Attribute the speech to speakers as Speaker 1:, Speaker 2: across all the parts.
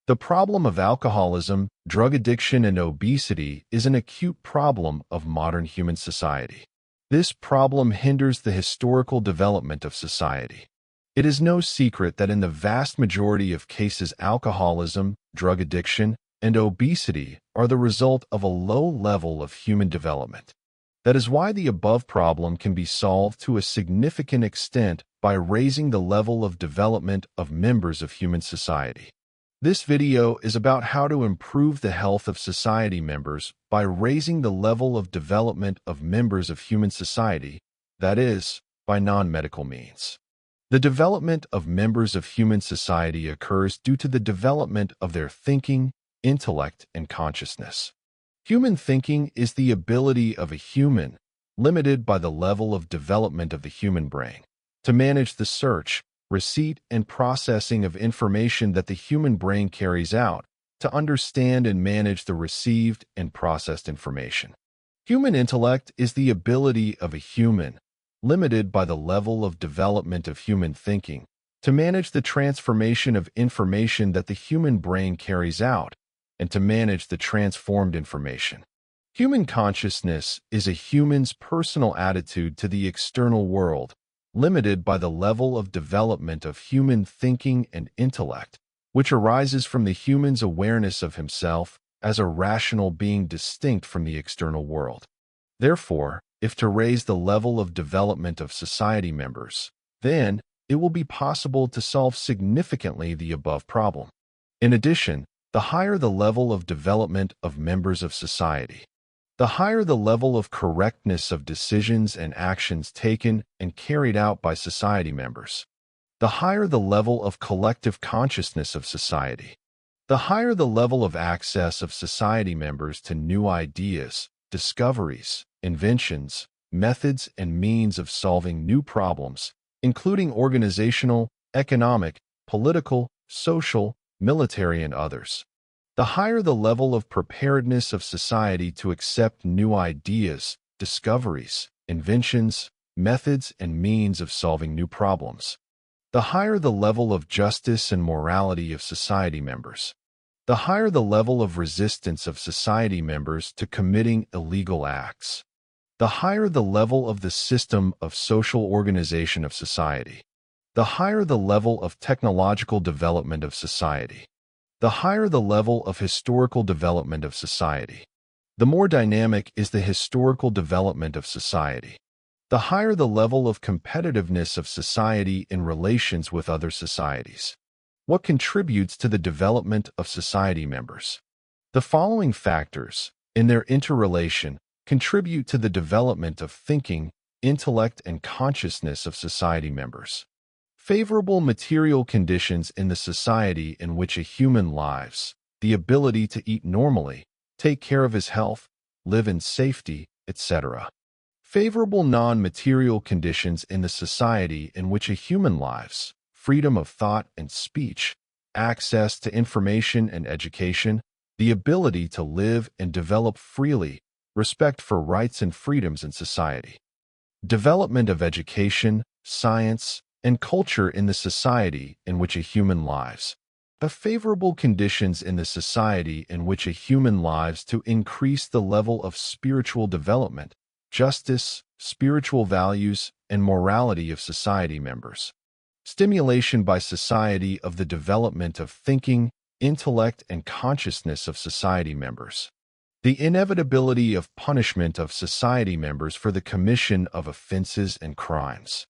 Speaker 1: The problem of alcoholism, drug addiction, and obesity is an acute problem of modern human society. This problem hinders the historical development of society. It is no secret that in the vast majority of cases, alcoholism, drug addiction, and obesity are the result of a low level of human development. That is why the above problem can be solved to a significant extent by raising the level of development of members of human society. This video is about how to improve the health of society members by raising the level of development of members of human society, that is, by non-medical means. The development of members of human society occurs due to the development of their thinking, intellect, and consciousness. Human thinking is the ability of a human, limited by the level of development of the human brain, to manage the search, receipt, and processing of information that the human brain carries out, to understand and manage the received and processed information. Human intellect is the ability of a human, limited by the level of development of human thinking, to manage the transformation of information that the human brain carries out, and to manage the transformed information. Human consciousness is a human's personal attitude to the external world, limited by the level of development of human thinking and intellect, which arises from the human's awareness of himself as a rational being distinct from the external world. Therefore, if to raise the level of development of society members, then it will be possible to solve significantly the above problem. In addition, the higher the level of development of members of society, the higher the level of correctness of decisions and actions taken and carried out by society members, the higher the level of collective consciousness of society, the higher the level of access of society members to new ideas, discoveries, inventions, methods, and means of solving new problems, including organizational, economic, political, social, military, and others. The higher the level of preparedness of society to accept new ideas, discoveries, inventions, methods, and means of solving new problems, the higher the level of justice and morality of society members, the higher the level of resistance of society members to committing illegal acts, the higher the level of the system of social organization of society, the higher the level of technological development of society, the higher the level of historical development of society. The more dynamic is the historical development of society, the higher the level of competitiveness of society in relations with other societies. What contributes to the development of society members? The following factors, in their interrelation, contribute to the development of thinking, intellect, and consciousness of society members. Favorable material conditions in the society in which a human lives, the ability to eat normally, take care of his health, live in safety, etc. Favorable non-material conditions in the society in which a human lives, freedom of thought and speech, access to information and education, the ability to live and develop freely, respect for rights and freedoms in society. Development of education, science, and culture in the society in which a human lives. The favorable conditions in the society in which a human lives to increase the level of spiritual development, justice, spiritual values, and morality of society members. Stimulation by society of the development of thinking, intellect, and consciousness of society members. The inevitability of punishment of society members for the commission of offenses and crimes.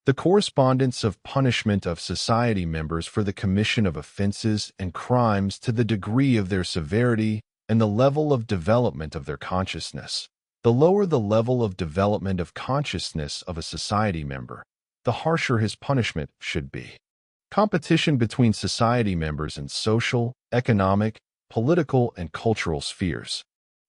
Speaker 1: The correspondence of punishment of society members for the commission of offenses and crimes to the degree of their severity and the level of development of their consciousness. The lower the level of development of consciousness of a society member, the harsher his punishment should be. Competition between society members in social, economic, political, and cultural spheres.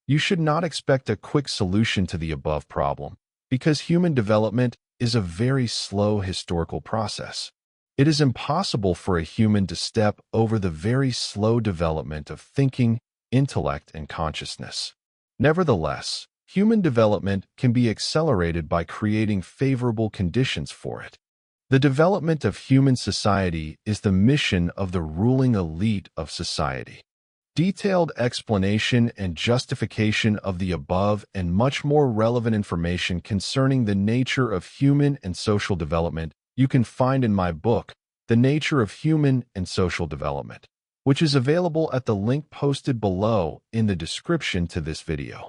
Speaker 1: You should not expect a quick solution to the above problem, because human development is a very slow historical process. It is impossible for a human to step over the very slow development of thinking, intellect, and consciousness. Nevertheless, human development can be accelerated by creating favorable conditions for it. The development of human society is the mission of the ruling elite of society. Detailed explanation and justification of the above and much more relevant information concerning the nature of human and social development you can find in my book, The Nature of Human and Social Development, which is available at the link posted below in the description to this video.